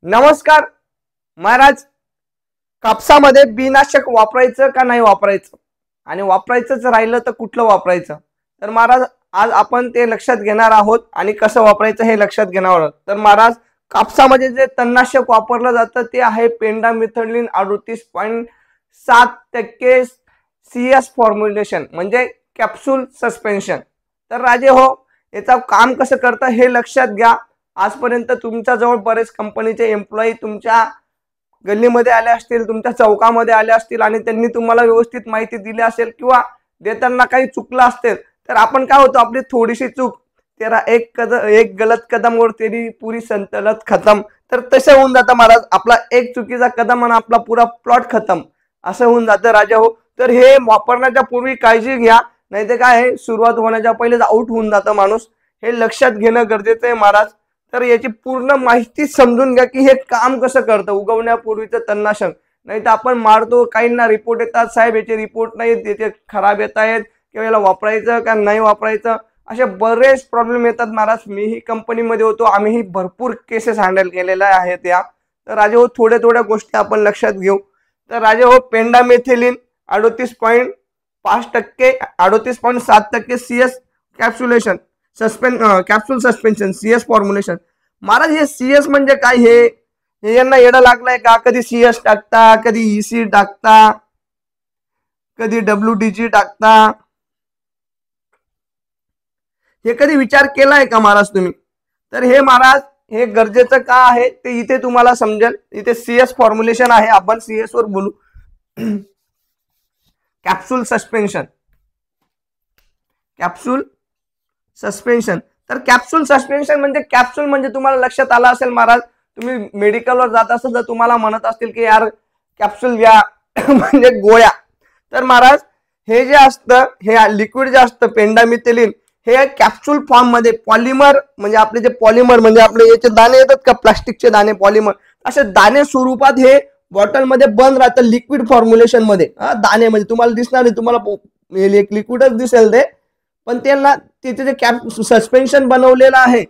नमस्कार महाराज, कापसामध्ये बीनाशक वापरायचं का नाही वापरायचं आणि वापरायचंच राहिलं तर कुठलं वापरायचं? तर महाराज आज आपण ते लक्षात घेणार आहोत आणि कसं वापरायचं हे लक्षात घेणार आहोत। तर महाराज कापसामध्ये जे तणनाशक वापरलं जातं ते आहे पेंडामिथलिन 38.7% CS फॉर्म्युलेशन म्हणजे कॅप्सूल सस्पेन्शन। तर राजे हो, याचं काम कसं करतं हे लक्षात घ्या। आजपर्यंत तुमच्या जवळ बरेच कंपनीचे एम्प्लॉई तुमच्या गल्लीमध्ये आले असतील, तुमच्या चौकामध्ये आले असतील आणि त्यांनी तुम्हाला व्यवस्थित माहिती दिली असेल किंवा देताना काही चुकलं असेल तर आपण काय होतो, आपली थोडीशी चूक तेरा एक गलत कदम और तेरी पूरी संतलत खत्म। तर तसं होऊन जातं महाराज, आपला एक चुकीचा कदम आणि आपला पुरा प्लॉट खत्म असं होऊन जातं राजा हो। तर हे वापरण्याच्या पूर्वी काळजी घ्या, नाही तर काय आहे सुरुवात होण्याच्या पहिलेच आउट होऊन जातं माणूस। हे लक्षात घेणं गरजेचं आहे महाराज। तर याची पूर्ण माहिती समजून घ्या की हे काम कसं करतं उगवण्यापूर्वीचं तणनाशक। नाही तर आपण मारतो, काहींना रिपोर्ट येतात, साहेब याचे रिपोर्ट नाही, याचे खराब येत आहेत किंवा याला वापरायचं का नाही वापरायचं, असे बरेच प्रॉब्लेम येतात महाराज। मीही कंपनीमध्ये होतो, आम्हीही भरपूर केसेस हँडल केलेल्या आहेत या। तर राजे हो, थोड्या गोष्टी आपण लक्षात घेऊ। तर राजे हो, pendimethalin 38.5% 38.7% CS capsulation capsule suspension CS formulation. महाराज हे CS म्हणजे काय? हे यांना येडं लागलंय का? कधी CS टाकता, कधी EC टाकता, कधी WDG टाकता, हे कधी विचार केलाय का महाराज तुम्ही? तर हे महाराज हे गरजेचं का आहे ते इथे तुम्हाला समजेल। इथे CS फॉर्म्युलेशन आहे, आपण CS वर बोलू। Capsule suspension, capsule suspension. तर कॅप्सूल सस्पेन्शन म्हणजे कॅप्सूल म्हणजे तुम्हाला लक्षात आलं असेल महाराज, तुम्ही मेडिकलवर जात असाल तर तुम्हाला म्हणत असतील की यार कॅप्सूल घ्या म्हणजे गोळ्या। तर महाराज हे जे असतं, हे लिक्विड जे असतं पेंडामिथिलिन, हे कॅप्सूल फॉर्म मध्ये पॉलिमर म्हणजे आपले जे पॉलिमर म्हणजे आपले याचे दाणे येतात का प्लास्टिकचे दाणे, पॉलिमर असे दाणे स्वरूपात हे बॉटल मध्ये बंद राहतं लिक्विड फॉर्म्युलेशन मध्ये। दाणे म्हणजे तुम्हाला दिसणार नाही, तुम्हाला एक लिक्विडच दिसेल ते, पण त्याला तिथे जे सस्पेन्शन बनवलेलं आहे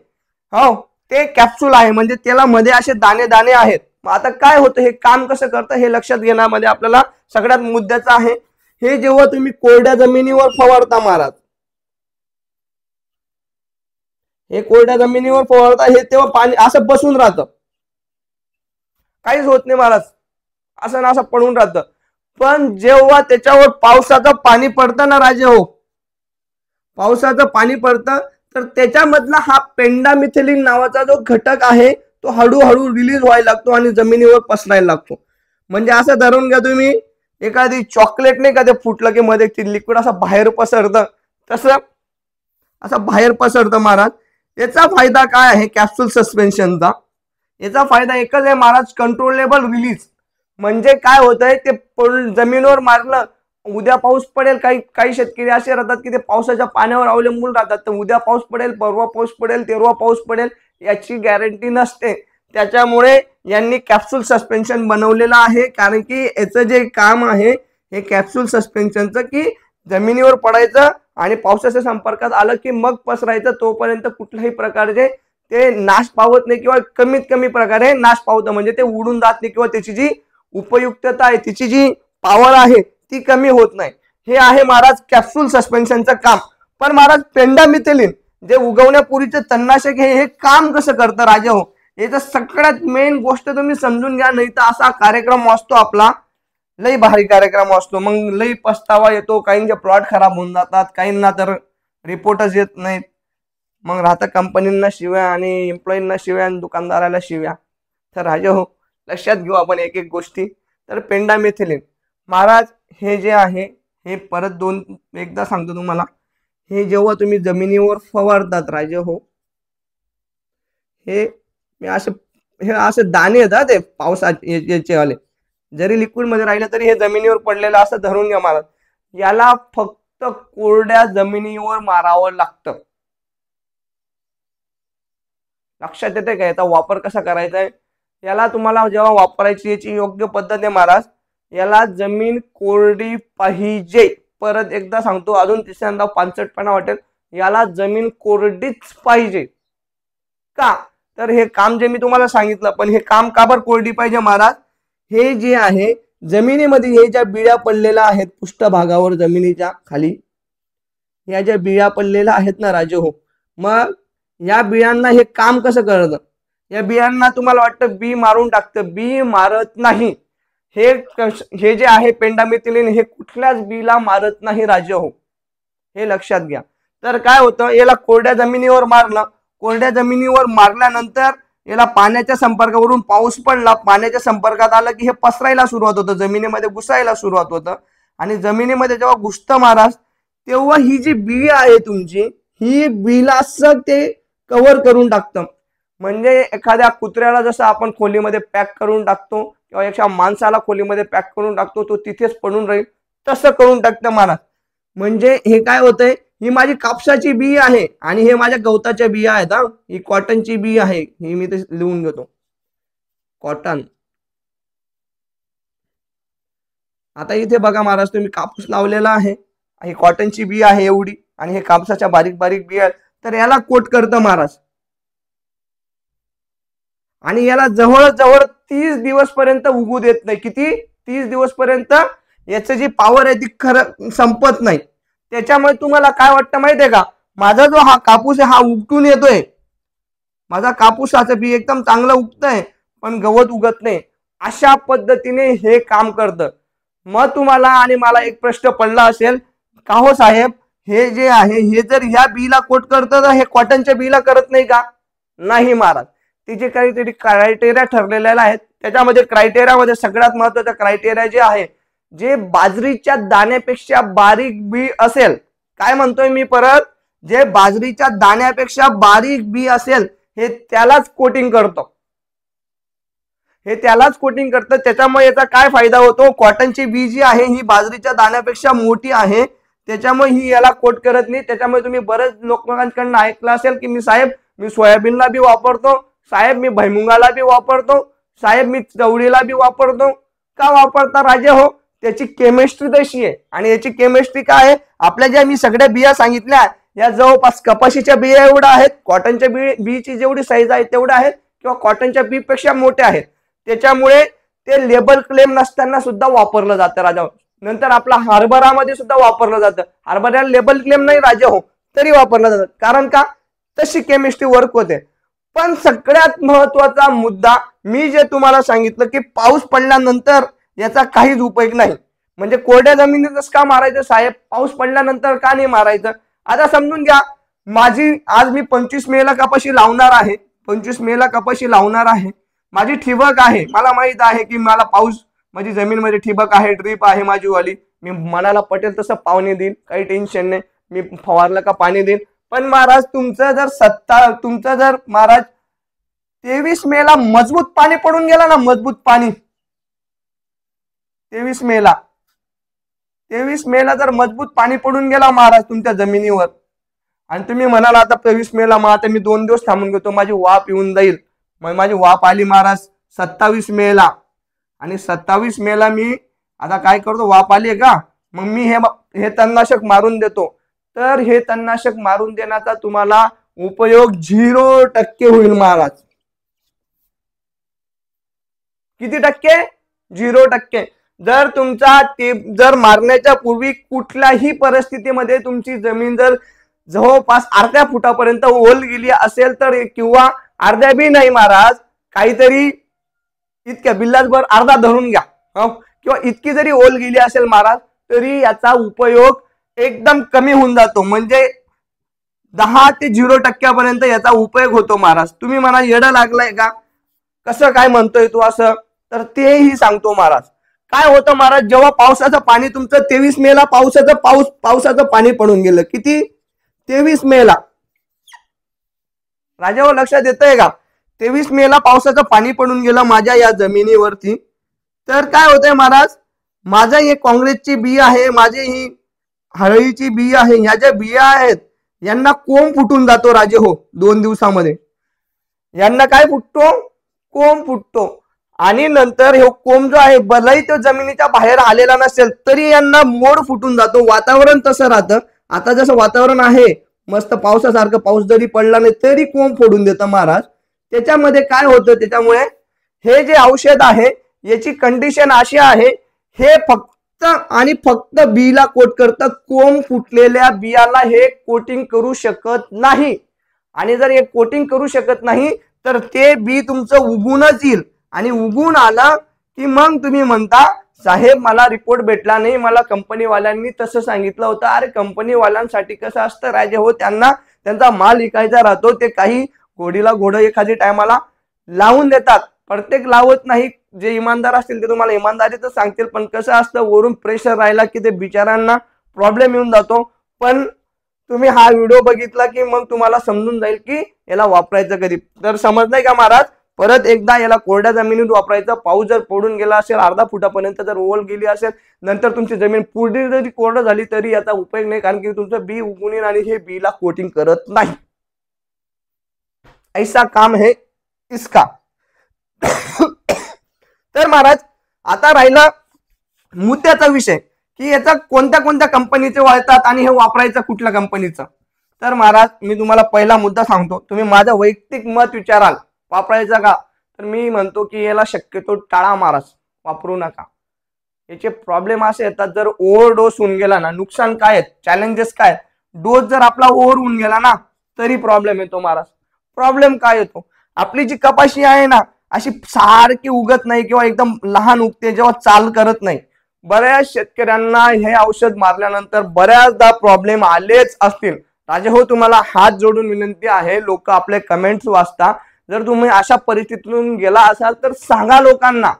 हो ते कॅप्सूल आहे, म्हणजे त्याला मध्ये असे दाणे दाणे आहेत। आता काय होतं, हे काम कसं करतं हे लक्षात घेण्यामध्ये आपल्याला सगळ्यात मुद्द्याचं आहे। हे जेव्हा तुम्ही कोरड्या जमिनीवर फवारता महाराज, हे कोरड्या जमिनीवर फवारता, हे तेव्हा पाणी असं बसून राहतं, काहीच होत नाही महाराज, असं ना असं पडून राहतं। पण जेव्हा त्याच्यावर पावसाचं पाणी पडतं ना राजे हो, पावसाचं पाणी पडतं तर त्याच्यामधला हा पेंडामिथिलिन नावाचा जो घटक आहे तो हळूहळू रिलीज व्हायला लागतो आणि जमिनीवर पसरायला लागतो। म्हणजे असं धरून घ्या तुम्ही, एखादी चॉकलेट नाही का ते फुटलं की मध्ये ते लिक्विड असं बाहेर पसरतं, तसं असं बाहेर पसरतं महाराज। याचा फायदा काय आहे कॅप्सूल सस्पेन्शनचा? याचा फायदा एकच आहे महाराज, कंट्रोलेबल रिलीज। म्हणजे काय होतंय, ते जमिनीवर मारलं, उद्या पाऊस पडेल, काही शेतकरी असे राहतात की ते पावसाच्या पाण्यावर अवलंबून राहतात, तर उद्या पाऊस पडेल, परवा पाऊस पडेल, तेरवा पाऊस पडेल याची गॅरंटी नसते। त्याच्यामुळे यांनी कॅप्सूल सस्पेन्शन बनवलेलं आहे, कारण की याचं जे काम आहे हे कॅप्सूल सस्पेन्शनचं की जमिनीवर पडायचं आणि पावसाच्या संपर्कात आलं की मग पसरायचं, तोपर्यंत कुठल्याही प्रकारचे ते नाश पावत नाही किंवा कमीत कमी प्रकारे नाश पावतं, म्हणजे ते उडून जात नाही किंवा त्याची जी उपयुक्तता आहे, तिची जी पॉवर आहे ती कमी होत नाही। हे आहे महाराज कॅप्सूल सस्पेन्शनचं काम। पण महाराज पेंडामिथिलिन जे उगवण्यापूर्वीचे तणनाशक हे काम कसं करतं राजा हो, याचं सगळ्यात मेन गोष्ट तुम्ही समजून घ्या, नाही तर असा कार्यक्रम असतो आपला, लई भारी कार्यक्रम असतो, मग लई पस्तावा येतो, काहींचे प्लॉट खराब होऊन जातात, काहींना तर रिपोर्टच येत नाहीत, मग राहतं कंपनींना शिव्या आणि एम्प्लॉईंना शिव्या आणि दुकानदाराला शिव्या। तर राजा हो, लक्षात घेऊ आपण एक एक गोष्टी। तर पेंडामिथिलिन महाराज हे जे आहे हे परत एकदा सांगतो तुम्हाला, हे जेव्हा तुम्ही जमिनीवर फवारतात राजे हो, हे असे दाणे येतात ते पावसाचे वाले, जरी लिक्विड मध्ये राहिलं तरी हे जमिनीवर पडलेलं असं धरून घ्या महाराज। याला फक्त कोरड्या जमिनीवर मारावं लागतं। लक्षात येते का याचा वापर कसा करायचा आहे? याला तुम्हाला जेव्हा वापरायची याची योग्य पद्धत आहे महाराज, याला जमीन कोरडी पाहिजे। परत एकदा सांगतो, अजून तिसऱ्यांदा पांचटपणा वाटेल, याला जमीन कोरडीच पाहिजे। का? तर हे काम जे मी तुम्हाला सांगितलं, पण हे काम का बरं कोरडी पाहिजे महाराज? हे जे आहे जमिनीमध्ये हे ज्या बिळ्या पडलेल्या आहेत पृष्ठभागावर जमिनीच्या खाली, या ज्या बिळ्या पडलेल्या आहेत ना राजे हो, मग या बियांना हे काम कसं करतं? या बियांना तुम्हाला वाटतं बी मारून टाकतं, बी मारत नाही. हे जे आहे पेंडामिथिलिन हे कुठल्याच बीला मारत नाही राजे हो, हे लक्षात घ्या. तर काय होतं, याला कोरड्या जमिनीवर मारलं, कोरड्या जमिनीवर मारल्यानंतर याला पाण्याच्या संपर्कावरून पाऊस पडला, पाण्याच्या संपर्कात आलं की हे पसरायला सुरुवात होतं, जमिनीमध्ये घुसायला सुरुवात होतं. आणि जमिनीमध्ये जेव्हा घुसतं महाराज, तेव्हा ही जी बी आहे तुमची, ही बीला असं ते कव्हर करून टाकतं. म्हणजे एखाद्या कुत्र्याला जसं आपण खोलीमध्ये पॅक करून टाकतो किंवा एका माणसाला खोलीमध्ये पॅक करून टाकतो, तो तिथेच पडून राहील, तसं करून टाकतं महाराज. म्हणजे हे काय होतंय, ही माझी कापसाची बी आहे आणि हे माझ्या गवताच्या बिया आहेत. ही कॉटनची बी आहे, ही मी ते लिहून घेतो, कॉटन. आता इथे बघा महाराज, तुम्ही कापूस लावलेला आहे, ही कॉटनची बी आहे एवढी, आणि हे कापसाच्या बारीक बारीक बी आहेत. तर याला कोट करतं महाराज, आणि याला जवळजवळ 30 दिवस पर्यंत उगू देत नाही. किती? 30 दिवस पर्यंत याची जी पॉवर आहे ती खरं संपत नाही. त्याच्यामुळे तुम्हाला काय वाटतं माहितीये का, माझा जो हा कापूस आहे हा उगटून येतोय, माझा कापूसाचं बी एकदम चांगलं उगतंय, पण गवत उगत नाही. अशा पद्धतीने हे काम करतं. मग तुम्हाला आणि मला एक प्रश्न पडला असेल, का हो साहेब, हे जे आहे हे जर ह्या बीला कोट करतं तर हे कॉटनच्या बीला करत नाही का? नाही महाराज, तिचे काहीतरी क्रायटेरिया ठरलेले आहेत. त्याच्यामध्ये क्रायटेरियामध्ये सगळ्यात महत्वाचा क्रायटेरिया जे आहे, जे बाजरीच्या दाण्यापेक्षा बारीक बी असेल, काय म्हणतोय मी परत, जे बाजरीच्या दाण्यापेक्षा बारीक बी असेल हे त्यालाच कोटिंग करतो, हे त्यालाच कोटिंग करतं. त्याच्यामुळे याचा काय फायदा होतो, कॉटनची बी जी आहे ही बाजरीच्या दाण्यापेक्षा मोठी आहे, त्याच्यामुळे ही याला कोट करत नाही. त्याच्यामुळे तुम्ही बरेच लोकांकडून ऐकलं असेल की साहेब मी सोयाबीनला बी वापरतो, साहेब मी भुईमुगाला बी वापरतो, साहेब मी चवळीला बी वापरतो. का वापरता राजे हो? त्याची केमिस्ट्री तशी आहे. आणि याची केमिस्ट्री काय आहे, आपल्या ज्या मी सगळ्या बिया सांगितल्या या जवळपास कपाशीच्या बिया एवढ्या आहेत, कॉटनच्या बीची जेवढी साईज आहे तेवढ्या आहेत, किंवा कॉटनच्या बी पेक्षा मोठ्या आहेत. त्याच्यामुळे ते लेबल क्लेम नसताना सुद्धा वापरलं जातं राजा. नंतर आपला हरभरामध्ये सुद्धा वापरलं जातं, हरभऱ्याला लेबल क्लेम नाही राजा हो, तरी वापरलं जातं. कारण का, तशी केमिस्ट्री वर्क होते. पण सगळ्यात महत्वाचा मुद्दा मी जे तुम्हाला सांगितलं की पाऊस पडल्यानंतर याचा काहीच उपयोग नाही. म्हणजे कोरड्या जमिनीतच का मारायचं साहेब, पाऊस पडल्यानंतर का नाही मारायचं? आता समजून घ्या, माझी आज मी 25 मेला कपाशी लावणार आहे, 25 मेला कपाशी लावणार आहे, माझी ठिबक आहे, मला माहित आहे की मला पाऊस, माझी जमीनमध्ये ठिबक आहे, ड्रीप आहे माझी वाली, मी मनाला पटेल तसं पाणी देईन, काही टेन्शन नाही, मी फवारलं का पाणी देईन. पण महाराज तुमचं जर महाराज 23 मेला मजबूत पाणी पडून गेला ना, मजबूत पाणी 23 मेला जर मजबूत पाणी पडून गेला महाराज तुमच्या जमिनीवर, आणि तुम्ही म्हणाला आता 23 मेला मग आता मी 2 दिवस थांबून घेतो, माझी वाफ येऊन जाईल. मग माझी वाफ आली महाराज 27 मेला, आणि 27 मेला मी आता काय करतो, वाफ आली का, मग मी हे तणनाशक मारून देतो. तर हे तणनाशक मारून देण्याचा तुम्हाला उपयोग 0% होईल महाराज. किती टक्के? 0%. जर तुमचा जर मारण्याच्या पूर्वी कुठल्याही परिस्थितीमध्ये तुमची जमीन जर जवळपास अर्ध्या फुटापर्यंत ओल गेली असेल तर, किंवा अर्ध्या बी नाही महाराज, काहीतरी इतक्या बिल्लासभर अर्धा धरून घ्या, किंवा इतकी जरी ओल गेली असेल महाराज, तरी याचा उपयोग एकदम कमी होऊन जातो. म्हणजे 10 ते 0% पर्यंत याचा उपयोग होतो महाराज. तुम्ही म्हणा येडा लागलाय का, कसं काय म्हणतोय तू असं, तर तेही सांगतो महाराज. काय होतं महाराज, जेव्हा पावसाचं पाणी तुमचं 23 मेला पावसाचं पाणी पडून गेलं, किती? 23 मेला राजावर लक्षात येतंय का? 23 मेला पावसाचं पाणी पडून गेलं माझ्या या जमिनीवरती. तर काय होतंय महाराज, माझं हे काँग्रेसची बी आहे, माझी ही हळदीची बी आहे, ह्या ज्या बिया आहेत यांना कोंब फुटून जातो राजे हो 2 दिवसामध्ये. यांना काय फुटतो? कोंब फुटतो. आणि नंतर हे कोंब जो आहे भलेही तो जमिनीच्या बाहेर आलेला नसेल तरी यांना मोड फुटून जातो. वातावरण तसं राहतं. आता जसं वातावरण आहे मस्त पावसासारखं, पाऊस जरी पडला नाही तरी कोंब फोडून देतं महाराज. त्याच्यामध्ये काय होतं, त्याच्यामुळे हे जे औषध आहे याची कंडिशन अशी आहे, हे फक्त आणि फक्त बीला कोट करतं. कोंब फुटलेल्या बियाला हे कोटिंग करू शकत नाही. आणि जर हे कोटिंग करू शकत नाही तर ते बी तुमचं उगूनच येईल. आणि उगून आलं की मग तुम्ही म्हणता साहेब मला रिपोर्ट भेटला नाही, मला कंपनीवाल्यांनी तसं सांगितलं होतं. अरे कंपनीवाल्यांसाठी कसं असतं राजे हो, त्यांना त्यांचा माल विकायचा राहतो. ते काही घोडीला घोडं एखादी टायमाला लावून देतात, प्रत्येक लावत नाही. जे इमानदार असतील ते तुम्हाला इमानदारीचं सांगतील. पण कसं असतं, वरून प्रेशर राहिला की ते बिचारांना प्रॉब्लेम येऊन जातो. पण तुम्ही हा व्हिडिओ बघितला की मग तुम्हाला समजून जाईल की याला वापरायचं कधी. तर समजलंय का महाराज? परत एकदा याला कोरड्या जमिनीत वापरायचं. पाऊस जर पडून गेला असेल, अर्धा फुटापर्यंत जर ओल गेली असेल, नंतर तुमची जमीन पूर्ण जरी कोरडं झाली तरी याचा उपयोग नाही, कारण की तुमचं बी उगून येईल आणि हे बीला कोटिंग करत नाही. ऐसा काम है इसका. तर महाराज आता राहिला मुद्द्याचा विषय की याचा कोणत्या कोणत्या कंपनीचे वळतात आणि हे वापरायचं कुठल्या कंपनीचं. तर महाराज मी तुम्हाला पहिला मुद्दा सांगतो. तुम्ही माझं वैयक्तिक मत विचाराल वापरायचा का, तर मी म्हणतो की याला शक्यतो टाळा महाराज, वापरू नका. याचे प्रॉब्लेम असे येतात, जर ओव्हर डोस होऊन गेला ना, नुकसान काय आहेत, चॅलेंजेस काय. डोस जर आपला ओव्हर होऊन गेला ना तरी प्रॉब्लेम येतो महाराज. प्रॉब्लेम काय येतो, आपली जी कपाशी आहे ना अशी सारखी उगत नाही किंवा एकदम लहान उगते जेव्हा चाल करत नाही. बऱ्याच शेतकऱ्यांना हे औषध मारल्यानंतर बऱ्याचदा प्रॉब्लेम आलेच असतील. राजे हो तुम्हाला हात जोडून विनंती आहे, लोक आपले कमेंट्स वाचता, जर तुम्ही अशा परिस्थितीतून गेला असाल तर सांगा लोकांना.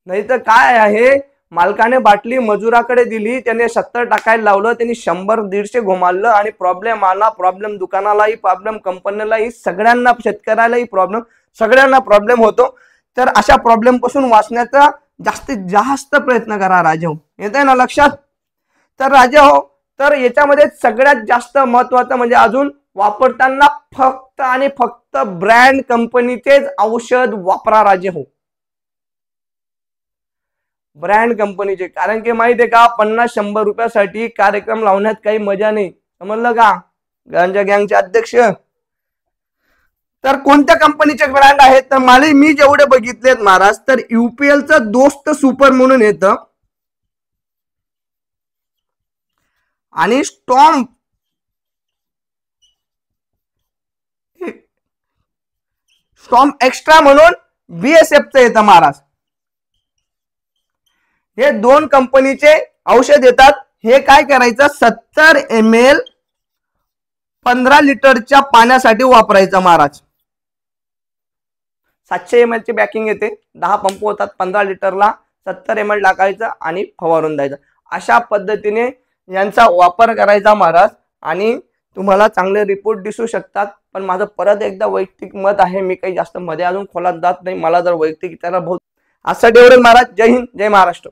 नाही तर काय आहे, मालकाने बाटली मजुराकडे दिली, त्याने 70 टाकायला लावलं, त्यांनी 100-150 घुमावलं आणि प्रॉब्लेम आला. प्रॉब्लेम दुकानालाही प्रॉब्लेम, कंपनीलाही, सगळ्यांना, शेतकऱ्यालाही प्रॉब्लेम, सगळ्यांना प्रॉब्लेम होतो. तर अशा प्रॉब्लेम पासून वाचण्याचा जास्तीत जास्त प्रयत्न करा राजे हो. येतंय ना लक्षात? तर राजे हो, तर याच्यामध्ये सगळ्यात जास्त महत्वाचं म्हणजे अजून वापरताना फक्त आणि फक्त ब्रँड कंपनीचेच औषध वापरा राजे हो, ब्रँड कंपनीचे. कारण की माहिती आहे का, 50-100 रुपयासाठी कार्यक्रम लावण्यात काही मजा नाही, समजलं का गांजा गँगचे अध्यक्ष. तर कोणत्या कंपनीचे ब्रँड आहेत, तर मला मी जेवढे बघितलेत महाराज, तर युपीएलचं दोस्त सुपर म्हणून येतं आणि स्टॉम एक्स्ट्रा म्हणून बीएसएफचं येतं महाराज. हे 2 कंपनीचे औषध येतात. हे काय करायचं, 70 ml 15 लिटरच्या पाण्यासाठी वापरायचं महाराज. 700 ml ची पॅकिंग येते, 10 पंप होतात, 15 लिटरला 70 ml टाकायचं आणि फवारून द्यायचं. अशा पद्धतीने यांचा वापर करायचा महाराज आणि तुम्हाला चांगले रिपोर्ट दिसू शकतात. पण माझं परत एकदा वैयक्तिक मत आहे, मी काही जास्त मध्ये अजून खोलात जात नाही. मला जर वैयक्तिक त्याला बहुत असं एवढं महाराज. जय हिंद, जय महाराष्ट्र.